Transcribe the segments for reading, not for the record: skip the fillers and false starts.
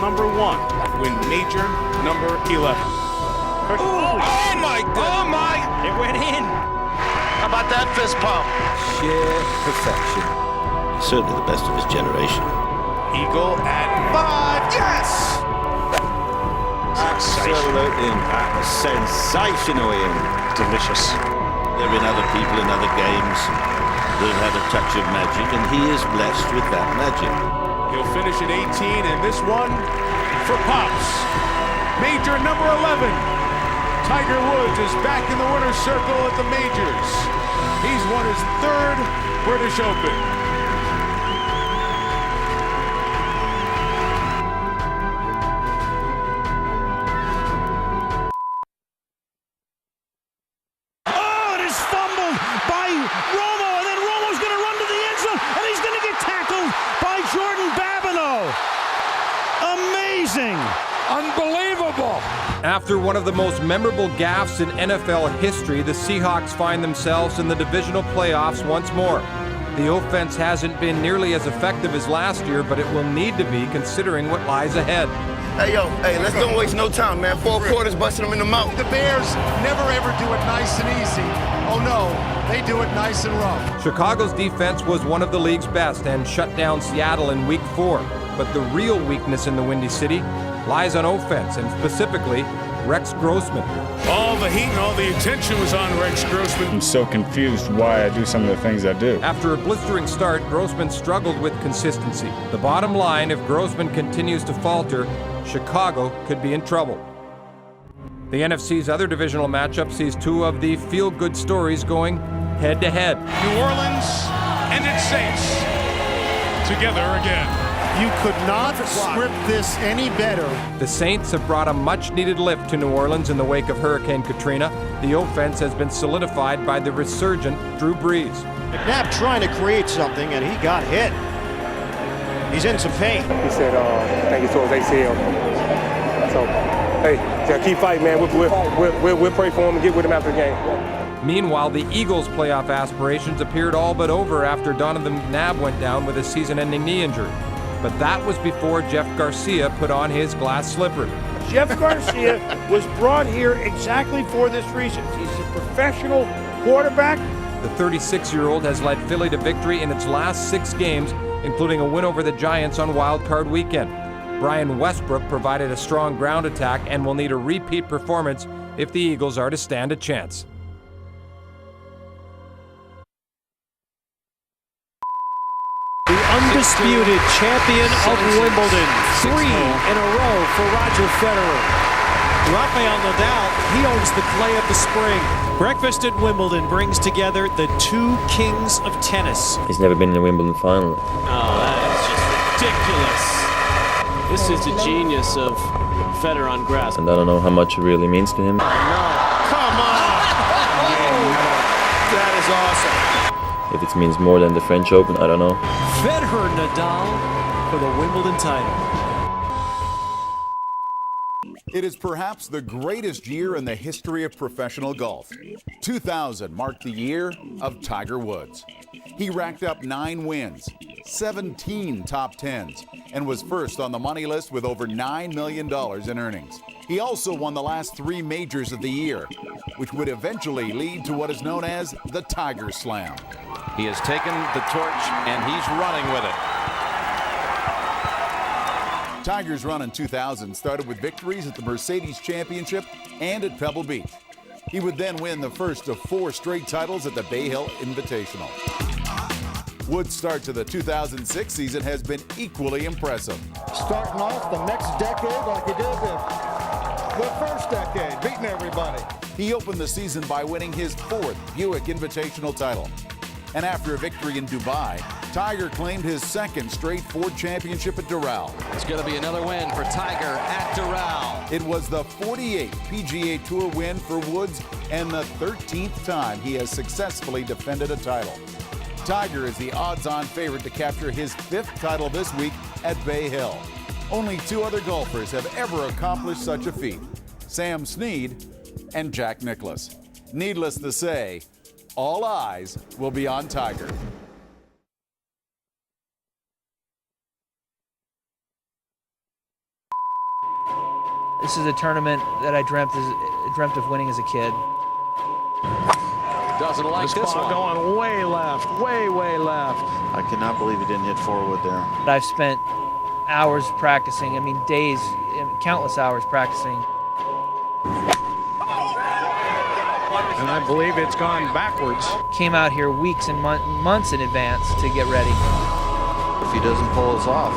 number 1, win major number 11. Oh my God! Oh my! It went in. How about that fist pump? Sheer perfection. He's certainly the best of his generation. Eagle at 5. Yes! Absolute impact. A sensational in. Delicious. There have been other people in other games that have had a touch of magic, and he is blessed with that magic. He'll finish at 18, and this one for Pops. Major number 11. Tiger Woods is back in the winner's circle at the majors. He's won his 3rd British Open. Oh, it is fumbled by Romo, and then Romo's going to run to the end zone, and he's going to get tackled by Jordan Babineau. Amazing. Unbelievable! After one of the most memorable gaffes in NFL history, the Seahawks find themselves in the divisional playoffs once more. The offense hasn't been nearly as effective as last year, but it will need to be considering what lies ahead. Hey, let's don't waste no time, man. 4 quarters busting them in the mouth. The Bears never ever do it nice and easy. Oh no, they do it nice and rough. Chicago's defense was one of the league's best and shut down Seattle in Week 4. But the real weakness in the Windy City lies on offense, and specifically Rex Grossman. All the heat and all the attention was on Rex Grossman. I'm so confused why I do some of the things I do. After a blistering start, Grossman struggled with consistency. The bottom line, if Grossman continues to falter, Chicago could be in trouble. The NFC's other divisional matchup sees 2 of the feel-good stories going head-to-head. New Orleans and its Saints together again. You could not script this any better. The Saints have brought a much-needed lift to New Orleans in the wake of Hurricane Katrina. The offense has been solidified by the resurgent Drew Brees. McNabb trying to create something, and he got hit. He's in some pain. He said, I think it's towards ACL. So, hey, just keep fighting, man. We'll pray for him and get with him after the game. Meanwhile, the Eagles' playoff aspirations appeared all but over after Donovan McNabb went down with a season-ending knee injury. But that was before Jeff Garcia put on his glass slipper. Jeff Garcia was brought here exactly for this reason. He's a professional quarterback. The 36-year-old has led Philly to victory in its last 6 games, including a win over the Giants on Wild Card Weekend. Brian Westbrook provided a strong ground attack and will need a repeat performance if the Eagles are to stand a chance. The undisputed champion of Wimbledon. 3 in a row for Roger Federer. Rafael Nadal, he owns the clay of the spring. Breakfast at Wimbledon brings together the 2 kings of tennis. He's never been in a Wimbledon final. Oh, that is just ridiculous. This is the genius of Federer on grass. And I don't know how much it really means to him. Oh, no. Come on! That is awesome. If it means more than the French Open, I don't know. Federer Nadal for the Wimbledon title. It is perhaps the greatest year in the history of professional golf. 2000 marked the year of Tiger Woods. He racked up 9 wins, 17 top 10s, and was first on the money list with over $9 million in earnings. He also won the last 3 majors of the year, which would eventually lead to what is known as the Tiger Slam. He has taken the torch and he's running with it. Tiger's run in 2000 started with victories at the Mercedes Championship and at Pebble Beach. He would then win the first of 4 straight titles at the Bay Hill Invitational. Woods' start to the 2006 season has been equally impressive. Starting off the next decade like he did the first decade, beating everybody. He opened the season by winning his 4th Buick Invitational title. And after a victory in Dubai, Tiger claimed his 2nd straight Ford Championship at Doral. It's going to be another win for Tiger at Doral. It was the 48th PGA Tour win for Woods and the 13th time he has successfully defended a title. Tiger is the odds-on favorite to capture his 5th title this week at Bay Hill. Only 2 other golfers have ever accomplished such a feat, Sam Snead and Jack Nicklaus. Needless to say, all eyes will be on Tiger. This is a tournament that I dreamt of winning as a kid. Doesn't like this one. Going way left, way left. I cannot believe he didn't hit forward there. I've spent hours practicing, days, countless hours practicing. And I believe it's gone backwards. Came out here weeks and months in advance to get ready. If he doesn't pull this off,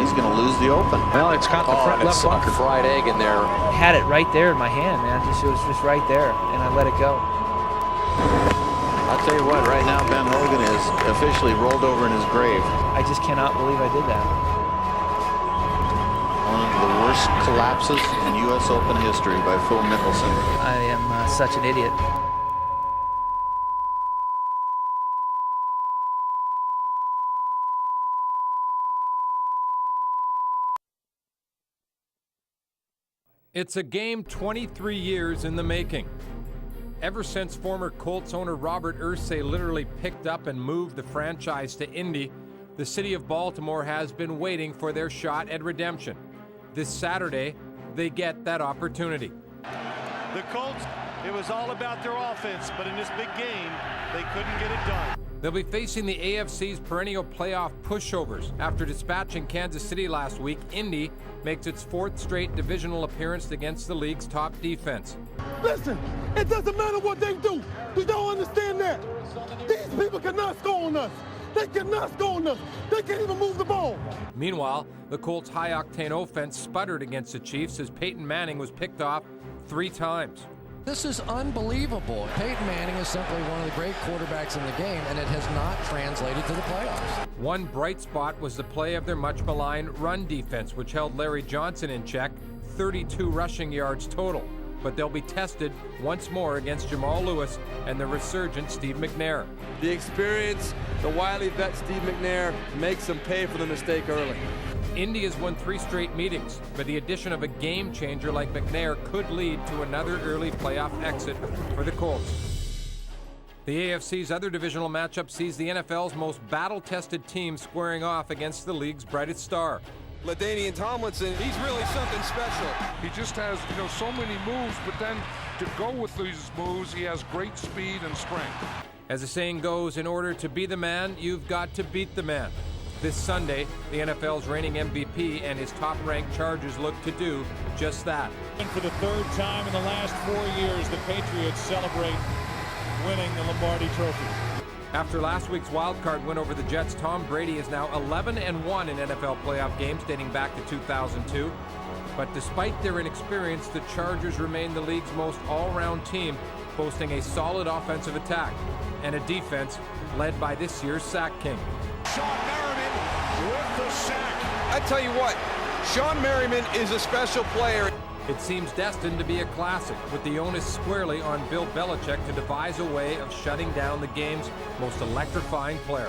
he's going to lose the Open. Well, it's got the front left bunker. Fried egg in there. I had it right there in my hand, man. It was just right there, and I let it go. I'll tell you what, right now Ben Hogan is officially rolled over in his grave. I just cannot believe I did that. One of the worst collapses in U.S. Open history by Phil Mickelson. I am such an idiot. It's a game 23 years in the making. Ever since former Colts owner Robert Irsay literally picked up and moved the franchise to Indy, the city of Baltimore has been waiting for their shot at redemption. This Saturday, they get that opportunity. The Colts, it was all about their offense, but in this big game, they couldn't get it done. They'll be facing the AFC's perennial playoff pushovers. After dispatching Kansas City last week, Indy makes its 4th straight divisional appearance against the league's top defense. Listen, it doesn't matter what they do. You don't understand that. These people cannot score on us. They cannot score on us. They can't even move the ball. Meanwhile, the Colts' high-octane offense sputtered against the Chiefs as Peyton Manning was picked off 3 times. This is unbelievable. Peyton Manning is simply one of the great quarterbacks in the game, and it has not translated to the playoffs. One bright spot was the play of their much-maligned run defense, which held Larry Johnson in check, 32 rushing yards total. But they'll be tested once more against Jamal Lewis and the resurgent Steve McNair. The experience, the wily vet Steve McNair makes them pay for the mistake early. Indy has won 3 straight meetings, but the addition of a game changer like McNair could lead to another early playoff exit for the Colts. The AFC's other divisional matchup sees the NFL's most battle-tested team squaring off against the league's brightest star. LaDainian Tomlinson, he's really something special. He just has, so many moves, but then to go with these moves, he has great speed and strength. As the saying goes, in order to be the man, you've got to beat the man. This Sunday, the NFL's reigning MVP and his top-ranked Chargers look to do just that. And for the 3rd time in the last 4 years, the Patriots celebrate winning the Lombardi Trophy. After last week's wild-card win over the Jets, Tom Brady is now 11-1 in NFL playoff games dating back to 2002. But despite their inexperience, the Chargers remain the league's most all-round team, boasting a solid offensive attack and a defense led by this year's sack king. Sean Merriman with the sack. I tell you what, Sean Merriman is a special player. It seems destined to be a classic, with the onus squarely on Bill Belichick to devise a way of shutting down the game's most electrifying player.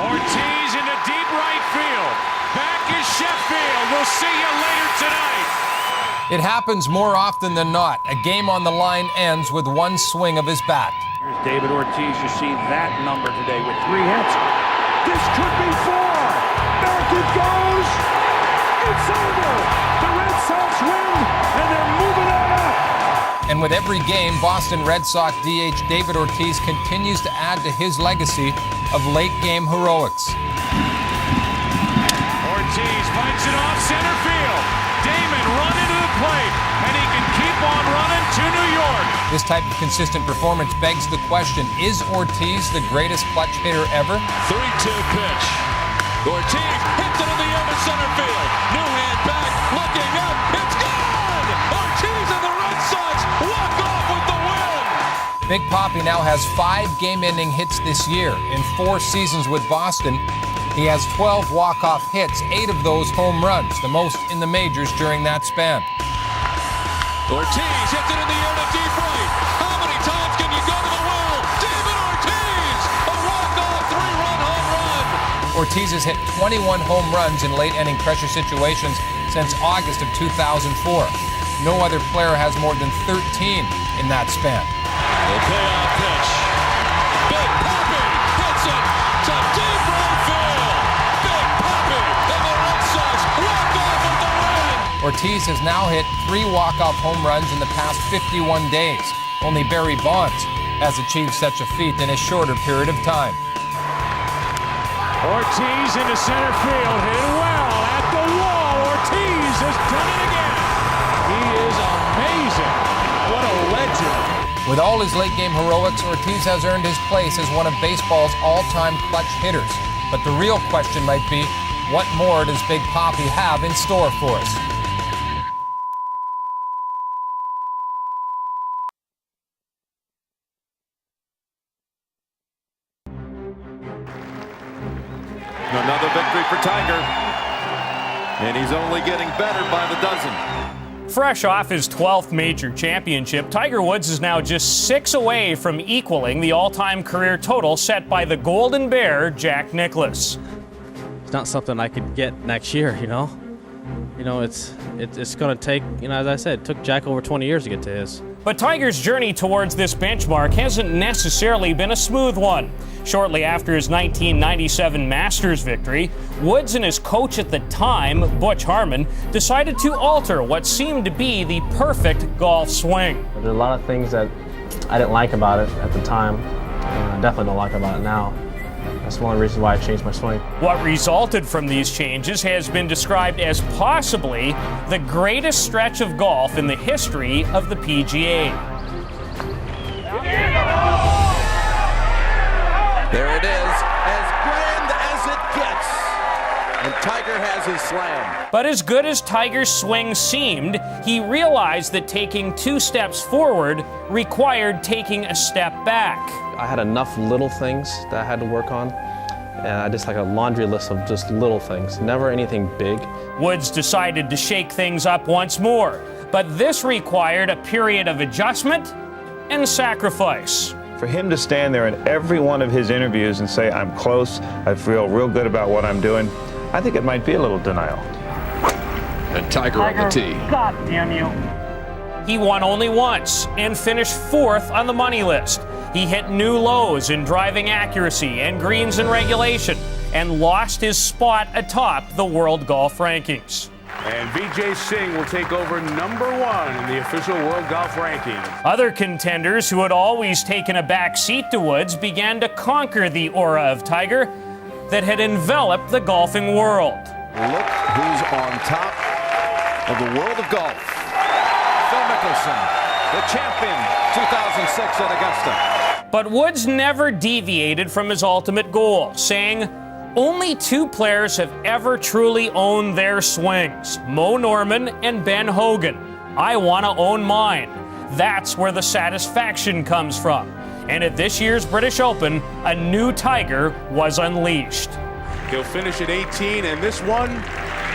Ortiz into deep right field. Back is Sheffield. We'll see you later tonight. It happens more often than not. A game on the line ends with one swing of his bat. Here's David Ortiz. You see that number today with 3 hits. This could be 4. Back it goes. It's over. The Red Sox win, and they're moving on up. And with every game, Boston Red Sox DH David Ortiz continues to add to his legacy of late-game heroics. Ortiz fights it off center field. Damon run into the plate, and he can keep on running to New York. This type of consistent performance begs the question, is Ortiz the greatest clutch hitter ever? 3-2 pitch. Ortiz hits it in the air to center field. Newhand back, looking up. It's gone! Ortiz and the Red Sox walk off with the win! Big Papi now has 5 game-ending hits this year. In 4 seasons with Boston, he has 12 walk-off hits, 8 of those home runs, the most in the majors during that span. Ortiz hits it in the air to deep right. How many times can you go to the well? David Ortiz, a walk-off 3-run home run. Ortiz has hit 21 home runs in late-inning pressure situations since August of 2004. No other player has more than 13 in that span. The payoff pitch. Big Papi hits it to deep right field. Big Papi and the Red Sox walk off with the win. Ortiz has now hit 3 walk-off home runs in the past 51 days. Only Barry Bonds has achieved such a feat in a shorter period of time. Ortiz into center field, hit well at the wall. Ortiz has done it again. He is amazing. What a legend. With all his late-game heroics, Ortiz has earned his place as one of baseball's all-time clutch hitters. But the real question might be, what more does Big Papi have in store for us? Another victory for Tiger. And he's only getting better by the dozen. Fresh off his 12th major championship, Tiger Woods is now just 6 away from equaling the all-time career total set by the Golden Bear, Jack Nicklaus. It's not something I could get next year, you know. It's going to take, as I said, it took Jack over 20 years to get to his. But Tiger's journey towards this benchmark hasn't necessarily been a smooth one. Shortly after his 1997 Masters victory, Woods and his coach at the time, Butch Harmon, decided to alter what seemed to be the perfect golf swing. There's a lot of things that I didn't like about it at the time, and I definitely don't like about it now. That's one of the reasons why I changed my swing. What resulted from these changes has been described as possibly the greatest stretch of golf in the history of the PGA. There it is, as grand as it gets. And Tiger has his slam. But as good as Tiger's swing seemed, he realized that taking 2 steps forward required taking a step back. I had enough little things that I had to work on, and I just like a laundry list of just little things, never anything big. Woods decided to shake things up once more, but this required a period of adjustment and sacrifice. For him to stand there in every one of his interviews and say, I'm close, I feel real good about what I'm doing, I think it might be a little denial. And Tiger on the tee. God damn you. He won only once and finished 4th on the money list. He hit new lows in driving accuracy and greens in regulation and lost his spot atop the world golf rankings. And Vijay Singh will take over #1 in the official world golf ranking. Other contenders who had always taken a back seat to Woods began to conquer the aura of Tiger that had enveloped the golfing world. Look who's on top of the world of golf. Phil Mickelson, the champion, 2006 at Augusta. But Woods never deviated from his ultimate goal, saying, only 2 players have ever truly owned their swings, Mo Norman and Ben Hogan. I want to own mine. That's where the satisfaction comes from. And at this year's British Open, a new Tiger was unleashed. He'll finish at 18, and this one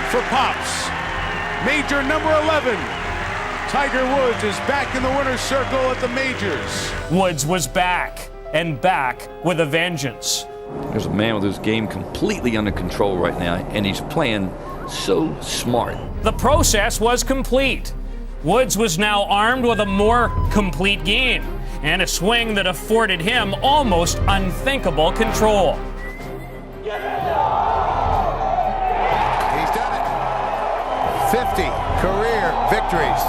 for Pops. Major number 11. Tiger Woods is back in the winner's circle at the majors. Woods was back, and back with a vengeance. There's a man with his game completely under control right now, and he's playing so smart. The process was complete. Woods was now armed with a more complete game and a swing that afforded him almost unthinkable control. He's done it. 50 career victories.